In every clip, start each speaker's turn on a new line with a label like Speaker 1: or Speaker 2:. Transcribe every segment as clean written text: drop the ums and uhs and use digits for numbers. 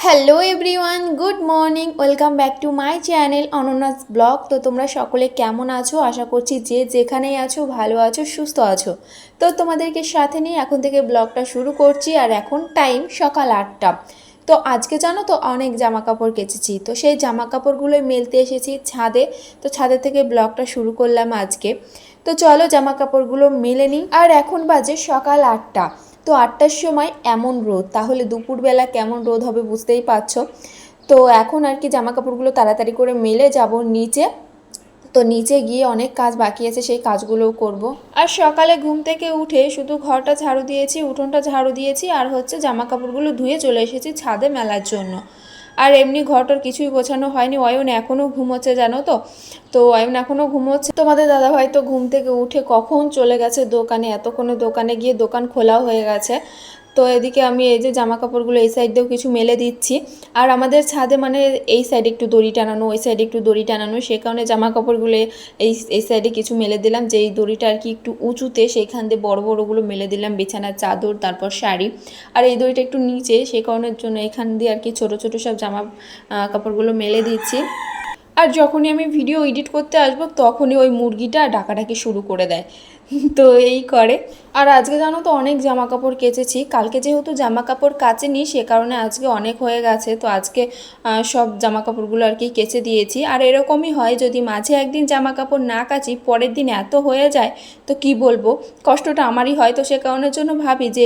Speaker 1: Hello everyone, good morning, welcome back to my channel অনন্যাস blog. তো তোমরা সকলে কেমন আছো? আশা করছি যে যেখানেই আছো ভালো আছো, সুস্থ আছো। তো তোমাদেরকে সাথে নিয়ে এখন থেকে ব্লগটা শুরু করছি। আর এখন টাইম সকাল 8টা। তো আজকে জানো তো অনেক জামা কাপড় কেচেছি, তো সেই জামা কাপড়গুলোই মেলতে এসেছি ছাদে। তো ছাদে থেকে ব্লগটা শুরু করলাম আজকে। তো চলো জামা কাপড়গুলো মেলে নিই। আর এখন বাজে সকাল 8টা। তো 8টার সময় এমন রোদ, তাহলে দুপুরবেলা কেমন রোদ হবে বুঝতেই পারছো। তো এখন আর কি জামা কাপড়গুলো তাড়াতাড়ি করে মেলে যাব নিচে। তো নিচে গিয়ে অনেক কাজ বাকি আছে, সেই কাজগুলোও করব। আর সকালে ঘুম থেকে উঠে শুধু ঘরটা ঝাড়ু দিয়েছি, উঠোনটা ঝাড়ু দিয়েছি, আর হচ্ছে জামা কাপড়গুলো ধুয়ে চলে এসেছি ছাদে মেলার জন্য। আর এমনি ঘরটার কিছুই গোছানো হয়নি। অয়ন এখনও ঘুমোচ্ছে জানো তো। তো অয়ন এখনও ঘুমোচ্ছে। তোমাদের দাদাভাই তো ঘুম থেকে উঠে কখন চলে গেছে দোকানে, এতক্ষণে দোকানে গিয়ে দোকান খোলাও হয়ে গেছে। তো এদিকে আমি এই যে জামা কাপড়গুলো এই সাইড দিয়েও কিছু মেলে দিচ্ছি। আর আমাদের ছাদে মানে এই সাইডে একটু দড়ি টানানো, ওই সাইডে একটু দড়ি টানানো, সে কারণে জামা কাপড়গুলো এই সাইডে কিছু মেলে দিলাম। যেই দড়িটা আর কি একটু উঁচুতে, সেইখান দিয়ে বড় বড়গুলো মেলে দিলাম, বিছানার চাদর, তারপর শাড়ি। আর এই দড়িটা একটু নিচে, সেই কারণের জন্য এখান দিয়ে আর কি ছোটো ছোটো সব জামা কাপড়গুলো মেলে দিচ্ছি। আর যখনই আমি ভিডিও এডিট করতে আসবো তখনই ওই মুরগিটা ডাকাডাকি শুরু করে দেয়। তো এই করে। আর আজকে জানো তো অনেক জামা কাপড় কেচেছি। কালকে যেহেতু জামা কাপড় কাচেনি, সে কারণে আজকে অনেক হয়ে গেছে। তো আজকে সব জামা কাপড়গুলো আর কি কেচে দিয়েছি। আর এরকমই হয়, যদি মাঝে একদিন জামা কাপড় না কাচি পরের দিন এত হয়ে যায়, তো কি বলবো, কষ্টটা আমারই হয়। তো সে কারণের জন্য ভাবি যে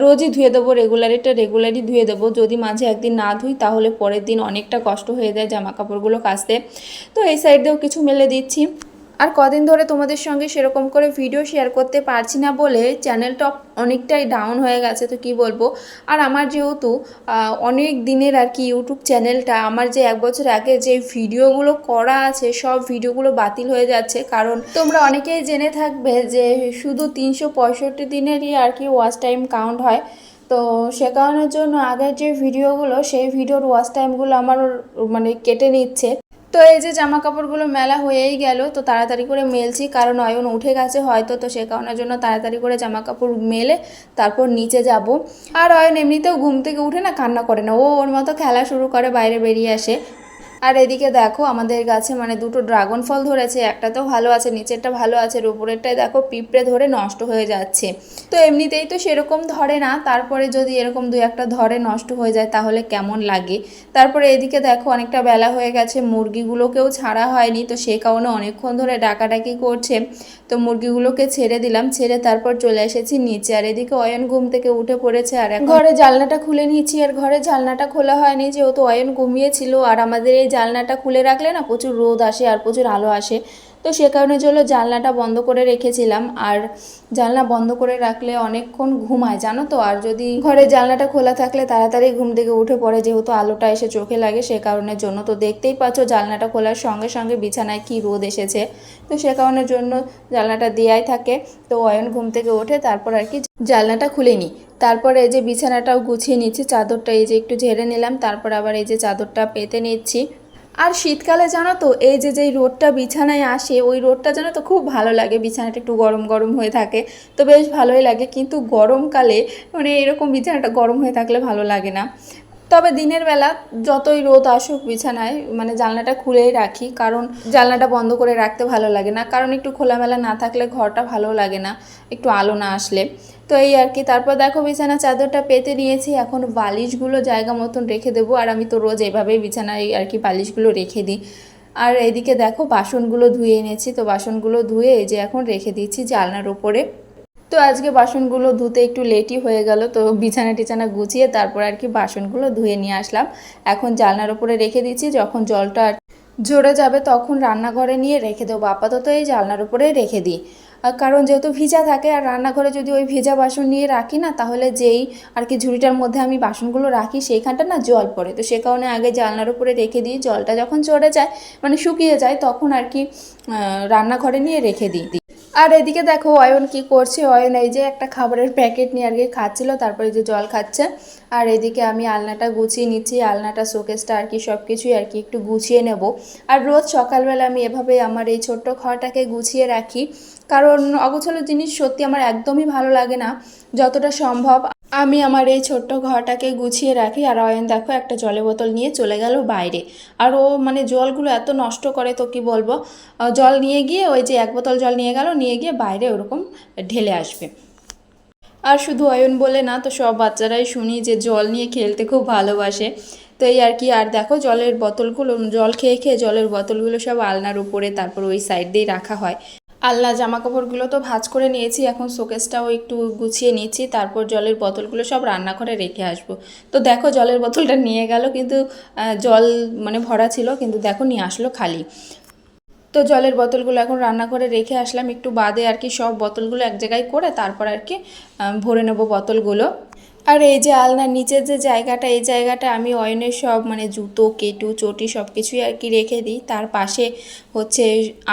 Speaker 1: রোজই ধুয়ে দেবো, রেগুলারই ধুয়ে দেবো। যদি মাঝে একদিন না ধুই তাহলে পরের দিন অনেকটা কষ্ট হয়ে যায় জামা কাপড়গুলো কাচতে। তো এই সাইড দিয়েও কিছু মেলে দিচ্ছি। আর কদিন ধরে তোমাদের সঙ্গে সেরকম করে ভিডিও শেয়ার করতে পারছি না বলে চ্যানেলটা অনেকটাই ডাউন হয়ে গেছে, তো কি বলবো। আর আমার যেহেতু অনেক দিনের আর কি ইউটিউব চ্যানেলটা, আমার যে 1 বছর আগে যে ভিডিওগুলো করা আছে সব ভিডিওগুলো বাতিল হয়ে যাচ্ছে। কারণ তোমরা অনেকেই জেনে থাকবে যে শুধু 365 দিনেরই আর কি ওয়াচ টাইম কাউন্ট হয়। তো সে কারণের জন্য আগের যে ভিডিওগুলো, সেই ভিডিওর ওয়াচ টাইমগুলো আমার মানে কেটে নিচ্ছে। তো এই যে জামা কাপড়গুলো মেলা হয়েই গেল, তো তাড়াতাড়ি করে মেলছি, কারণ অয়ন উঠে গেছে হয়তো। তো সে কারণের জন্য তাড়াতাড়ি করে জামা কাপড় মেলে তারপর নিচে যাব। আর অয়ন এমনিতেও ঘুম থেকে উঠে না কান্না করে না, ও ওর মতো খেলা শুরু করে, বাইরে বেরিয়ে আসে। আর এদিকে দেখো আমাদের গাছে মানে 2টো ড্রাগন ফল ধরেছে, একটাতেও ভালো আছে, নিচেরটা ভালো আছে, আর উপরেরটায় দেখো পিঁপড়ে ধরে নষ্ট হয়ে যাচ্ছে। তো এমনিতেই তো সেরকম ধরে না, তারপরে যদি এরকম 2-1টা ধরে নষ্ট হয়ে যায় তাহলে কেমন লাগে। তারপরে এদিকে দেখো অনেকটা বেলা হয়ে গেছে, মুরগিগুলোকেও ছাড়া হয়নি, তো সেই কারণে অনেকক্ষণ ধরে ডাকাডাকি করছে। তো মুরগিগুলোকে ছেড়ে দিলাম, ছেড়ে তারপর চলে এসেছি নিচে। আর এদিকে অয়ন ঘুম থেকে উঠে পড়েছে, আর ঘরে জানলাটা খুলে নিয়েছি। আর ঘরে জানলাটা খোলা হয়নি যেহেতু অয়ন ঘুমিয়েছিল। আর আমাদের এই জানলাটা খুলে রাখলে না প্রচুর রোদ আসে আর প্রচুর আলো আসে, তো সে কারণের জন্য জানলাটা বন্ধ করে রেখেছিলাম। আর জানলা বন্ধ করে রাখলে অনেকক্ষণ ঘুমায় জানো তো। আর যদি ঘরে জানলাটা খোলা থাকলে তাড়াতাড়ি ঘুম থেকে উঠে পড়ে, যেহেতু আলোটা এসে চোখে লাগে, সে কারণের জন্য। তো দেখতেই পাচ্ছ জানলাটা খোলার সঙ্গে সঙ্গে বিছানায় কি রোদ এসেছে, তো সে কারণের জন্য জানলাটা দেয়াই থাকে। তো অয়ন ঘুম থেকে ওঠে তারপর আর কি জানলাটা খুলে নিই। তারপর এই যে বিছানাটাও গুছিয়ে নিচ্ছি, চাদরটা এই যে একটু ঝেড়ে নিলাম, তারপর আবার এই যে চাদরটা পেতে নিচ্ছি। আর শীতকালে জানো তো এই যে যেই রোদটা বিছানায় আসে, ওই রোদটা জানো তো খুব ভালো লাগে, বিছানাটা একটু গরম গরম হয়ে থাকে, তো বেশ ভালোই লাগে। কিন্তু গরমকালে মানে এরকম বিছানাটা গরম হয়ে থাকলে ভালো লাগে না। তবে দিনের বেলা যতই রোদ আসুক বিছানায় মানে জানলাটা খুলেই রাখি, কারণ জানলাটা বন্ধ করে রাখতে ভালো লাগে না, কারণ একটু খোলামেলা না থাকলে ঘরটা ভালো লাগে না, একটু আলো না আসলে। তো এই আর কি। তারপর দেখো বিছানা চাদরটা পেতে নিয়েছি, এখন বালিশগুলো জায়গা মতন রেখে দেবো। আর আমি তো রোজ এভাবেই বিছানায় আর কি বালিশগুলো রেখে দিই। আর এদিকে দেখো বাসনগুলো ধুয়ে এনেছি, তো বাসনগুলো ধুয়ে এই যে এখন রেখে দিচ্ছি জানলার ওপরে। তো আজকে বাসনগুলো ধুতে একটু লেটই হয়ে গেল, তো বিছানা টিছানা গুছিয়ে তারপর আর কি বাসনগুলো ধুয়ে নিয়ে আসলাম। এখন জানলার ওপরে রেখে দিচ্ছি, যখন জলটা ঝরে যাবে তখন রান্নাঘরে নিয়ে রেখে দেবো। আপাতত এই জানলার উপরে রেখে দিই, কারণ যেহেতু ভিজা থাকে আর রান্নাঘরে যদি ওই ভেজা বাসন নিয়ে রাখি না, তাহলে যেই আর কি ঝুড়িটার মধ্যে আমি বাসনগুলো রাখি সেইখানটা না জল পড়ে। তো সে কারণে আগে জানলার উপরে রেখে দিই, জলটা যখন চড়ে যায় মানে শুকিয়ে যায় তখন আর কি রান্নাঘরে নিয়ে রেখে দিই। আর এদিকে দেখো অয়ন কি করছে, অয়ন এই যে একটা খাবারের প্যাকেট নিয়ে আর কি খাচ্ছিল, তারপরে যে জল খাচ্ছে। আর এদিকে আমি আলনাটা গুছিয়ে নিচ্ছি, আলনাটা শোকেসটা আর কি সব কিছুই আর কি একটু গুছিয়ে নেব। আর রোজ সকালবেলা আমি এভাবে আমার এই ছোট্ট ঘরটাকে গুছিয়ে রাখি, কারণ অগোছালো জিনিস সত্যি আমার একদমই ভালো লাগে না। যতটা সম্ভব আমি আমার এই ছোট্ট ঘরটাকে গুছিয়ে রাখি। আর অয়ন দেখো একটা জলের বোতল নিয়ে চলে গেল বাইরে। আর ও মানে জলগুলো এত নষ্ট করে তো কি বলবো, জল নিয়ে গিয়ে ওই যে এক বোতল জল নিয়ে গেল, নিয়ে গিয়ে বাইরে ওরকম ঢেলে আসবে। আর শুধু অয়ন বলে না, তো সব বাচ্চারাই শুনি যে জল নিয়ে খেলতে খুব ভালোবাসে। তো এই আর কি। আর দেখো জলের বোতলগুলো, জল খেয়ে খেয়ে জলের বোতলগুলো সব আলনার উপরে তারপর ওই সাইড দিয়েই রাখা হয়। আলনা জামা কাপড়গুলো তো ভাঁজ করে নিয়েছি, এখন শোকেসটাও একটু গুছিয়ে নিচ্ছি, তারপর জলের বোতলগুলো সব রান্নাঘরে রেখে আসবো। তো দেখো জলের বোতলটা নিয়ে গেল, কিন্তু জল মানে ভরা ছিল, কিন্তু দেখো নিয়ে আসলো খালি। তো জলের বোতলগুলো এখন রান্নাঘরে রেখে আসলাম, একটু বাদে আর কি সব বোতলগুলো এক জায়গায় করে তারপর আর কি ভরে নেবো বোতলগুলো। আর এই যে আলনার নিচের যে জায়গাটা, এই জায়গাটা আমি অয়নের সব মানে জুতো, কেটু, চটি সব কিছুই আর কি রেখে দিই। তার পাশে হচ্ছে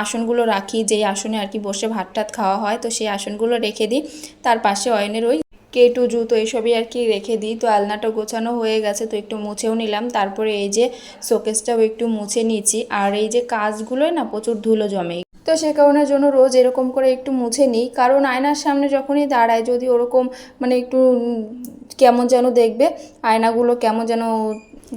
Speaker 1: আসনগুলো রাখি, যেই আসনে আর কি বসে ভাত টাত খাওয়া হয়, তো সেই আসনগুলো রেখে দিই। তার পাশে অয়নের ওই কেটু, জুতো এইসবই আর কি রেখে দিই। তো আলনাটা গোছানো হয়ে গেছে, তো একটু মুছেও নিলাম। তারপরে এই যে শোকেসটাও একটু মুছে নিচ্ছি। আর এই যে কাচগুলোয় না প্রচুর ধুলো জমে, তো সে কারণের জন্য রোজ এরকম করে একটু মুছে নিই। কারণ আয়নার সামনে যখনই দাঁড়ায় যদি ওরকম মানে একটু কেমন যেন দেখবে, আয়নাগুলো কেমন যেন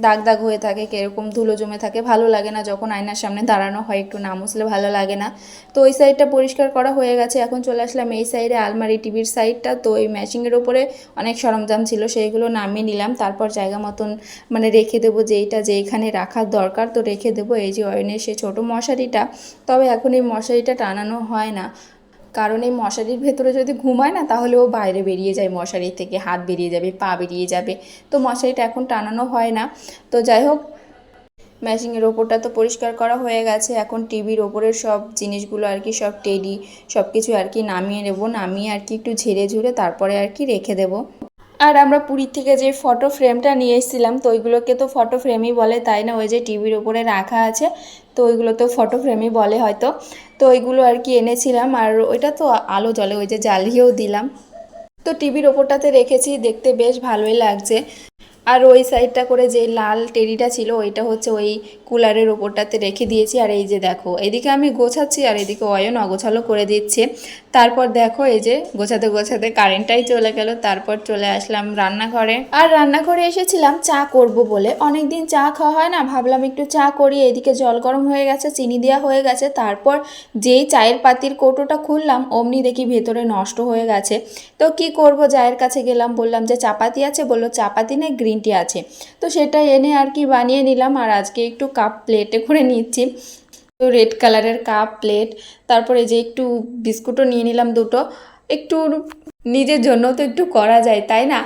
Speaker 1: দাগ দাগ হয়ে থাকে, কীরকম ধুলো জমে থাকে, ভালো লাগে না। যখন আয়নার সামনে দাঁড়ানো হয় একটু না মুছলে ভালো লাগে না। তো ওই সাইডটা পরিষ্কার করা হয়ে গেছে, এখন চলে আসলাম এই সাইডে আলমারি টিভির সাইডটা। তো এই ম্যাচিংয়ের ওপরে অনেক সরঞ্জাম ছিল, সেইগুলো নামিয়ে নিলাম, তারপর জায়গা মতন মানে রেখে দেবো, যেইটা যেইখানে রাখার দরকার তো রেখে দেবো। এই যে অয়নের সে ছোটো মশারিটা, তবে এখন এই মশারিটা টানানো হয় না, কারণ এই মশারির ভেতরে যদি ঘুমায় না তাহলে ও বাইরে বেরিয়ে যায়, মশারি থেকে হাত বেরিয়ে যাবে, পা বেরিয়ে যাবে, তো মশারিটা এখন টানানো হয় না। তো যাই হোক, ম্যাচিংয়ের ওপরটা তো পরিষ্কার করা হয়ে গেছে, এখন টিভির ওপরের সব জিনিসগুলো আর কি সব টেডি সব কিছু আর কি নামিয়ে নেব, নামিয়ে আর কি একটু ঝেড়ে ঝুড়ে তারপরে আর কি রেখে দেবো। আর আমরা পুরীর থেকে যে ফটো ফ্রেমটা নিয়ে এসেছিলাম, তো ওইগুলোকে তো ফটো ফ্রেমই বলে তাই না, ওই যে টিভির ওপরে রাখা আছে, তো ওইগুলো তো ফটো ফ্রেমই বলে হয়তো। তো ওইগুলো আর কি এনেছিলাম, আর ওইটা তো আলো জ্বলে, ওই যে জ্বালিয়েও দিলাম। তো টিভির ওপরটাতে রেখেছি, দেখতে বেশ ভালোই লাগছে। আর ওই সাইডটা করে যে লাল টেডিটা ছিল ওইটা হচ্ছে ওই কুলারের ওপরটাতে রেখে দিয়েছি। আর এই যে দেখো এদিকে আমি গোছাচ্ছি আর এদিকে অয়ন অগোছালো করে দিচ্ছে। তারপর দেখো এই যে গোছাতে গোছাতে কারেন্টটাই চলে গেল, তারপর চলে আসলাম রান্নাঘরে। আর রান্নাঘরে এসেছিলাম চা করব বলে, অনেক দিন চা খাওয়া হয় না, ভাবলাম একটু চা করি। এদিকে জল গরম হয়ে গেছে, চিনি দেওয়া হয়ে গেছে, তারপর যেই চায়ের পাতির কৌটোটা খুললাম অমনি দেখি ভেতরে নষ্ট হয়ে গেছে। তো কি করব, জায়ের কাছে গেলাম, বললাম যে চাপাতি আছে, বললো চাপাতি নেই, গ্রিন টি আছে। তো সেটা এনে আর কি বানিয়ে নিলাম। আর আজকে একটু কাপ প্লেটে করে নিচ্ছি, তো রেড কালারের কাপ প্লেট। তারপরে যে একটু বিস্কুটও নিয়ে নিলাম দুটো, একটু নিজের জন্য তো একটু করা যায় তাই না,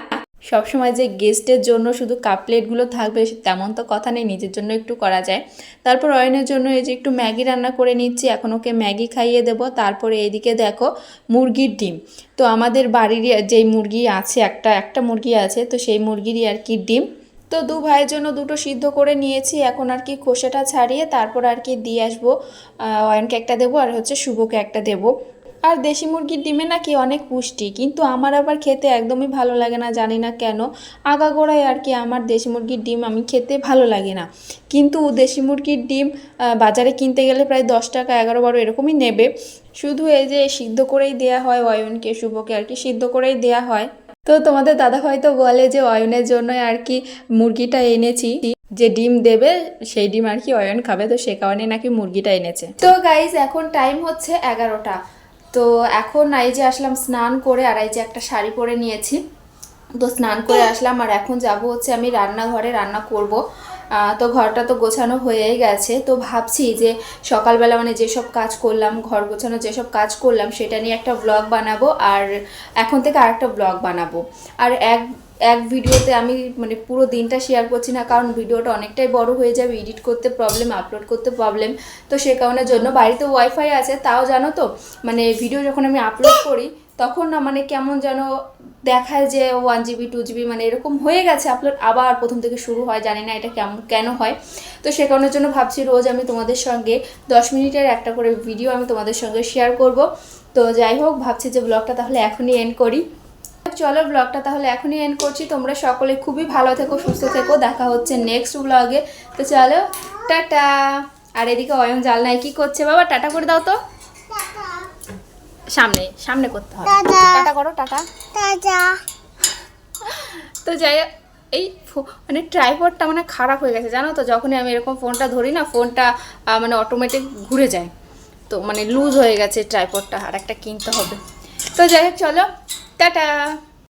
Speaker 1: সবসময় যে গেস্টের জন্য শুধু কাপ প্লেটগুলো থাকবে তেমন তো কথা নেই, নিজের জন্য একটু করা যায়। তারপর অয়নের জন্য এই যে একটু ম্যাগি রান্না করে নিচ্ছি, এখন ওকে ম্যাগি খাইয়ে দেবো। তারপরে এইদিকে দেখো মুরগির ডিম, তো আমাদের বাড়িরই যেই মুরগি আছে একটা মুরগি আছে, তো সেই মুরগিরই আর কি ডিম। তো দু ভাইয়ের জন্য দুটো সিদ্ধ করে নিয়েছি, এখন আর কি খোসাটা ছাড়িয়ে তারপর আর কি দিয়ে আসবো। অয়নকে একটা দেবো আর হচ্ছে শুভকে একটা দেবো। আর দেশি মুরগির ডিমে নাকি অনেক পুষ্টি, কিন্তু আমার আবার খেতে একদমই ভালো লাগে না, জানি না কেন। আগাগোড়ায় আর কি আমার দেশি মুরগির ডিম আমি খেতে ভালো লাগে না। কিন্তু দেশি মুরগির ডিম বাজারে কিনতে গেলে প্রায় 10 টাকা 11-12 এরকমই নেবে। শুধু এই যে সিদ্ধ করেই দেয়া হয় অয়নকে, শুভকে আর কি সিদ্ধ করেই দেয়া হয়। তো তোমাদের দাদা হয়তো বলে যে অয়নের জন্য আর কি মুরগিটা এনেছি, যে ডিম দেবে সেই ডিম আর কি অয়ন খাবে, তো সে কারণে নাকি মুরগিটা এনেছে। তো গাইজ এখন টাইম হচ্ছে 11টা। তো এখন এই যে আসলাম স্নান করে, আর এই যে একটা শাড়ি পরে নিয়েছি, তো স্নান করে আসলাম। আর এখন যাব হচ্ছে আমি রান্নাঘরে রান্না করব। তো ঘরটা তো গোছানো হয়েই গেছে, তো ভাবছি যে সকালবেলা মানে যেসব কাজ করলাম, ঘর গোছানো যেসব কাজ করলাম সেটা নিয়ে একটা ব্লগ বানাবো, আর এখন থেকে আরেকটা ব্লগ বানাবো। আর এক ভিডিওতে আমি মানে পুরো দিনটা শেয়ার করছি না, কারণ ভিডিওটা অনেকটাই বড় হয়ে যাবে, এডিট করতে প্রবলেম, আপলোড করতে প্রবলেম। তো সে কারণের জন্য বাড়িতে ওয়াইফাই আছে, তাও জানো তো মানে ভিডিও যখন আমি আপলোড করি তখন না মানে কেমন যেন দেখায় যে 1 GB 2 GB মানে এরকম হয়ে গেছে আপলোড, আবার প্রথম থেকে শুরু হয়, জানি না এটা কেন হয়। তো সে কারণের জন্য ভাবছি রোজ আমি তোমাদের সঙ্গে 10 মিনিটের একটা করে ভিডিও আমি তোমাদের সঙ্গে শেয়ার করব। তো যাই হোক, ভাবছি যে ব্লগটা তাহলে এখনই এন্ড করি। চলো ব্লগটা তাহলে এখনই এন্ড করছি। তোমরা সকলে খুবই ভালো থেকো, সুস্থ থেকো, দেখা হচ্ছে নেক্সট ব্লগে। তো চলো টাটা। আর এদিকে অয়ন জালনায় কি করছে বাবা, টাটা করে দাও তো, সামনে সামনে করতে হবে, টাটা করো, টাটা টাটা। তো যাই হোক, এই মানে ট্রাইপডটা মানে খারাপ হয়ে গেছে জানো তো, যখনই আমি এরকম ফোনটা ধরি না, ফোনটা মানে অটোমেটিক ঘুরে যায়, তো মানে লুজ হয়ে গেছে ট্রাইপডটা, আর একটা কিনতে হবে। তো যাই হোক চলো টাটা।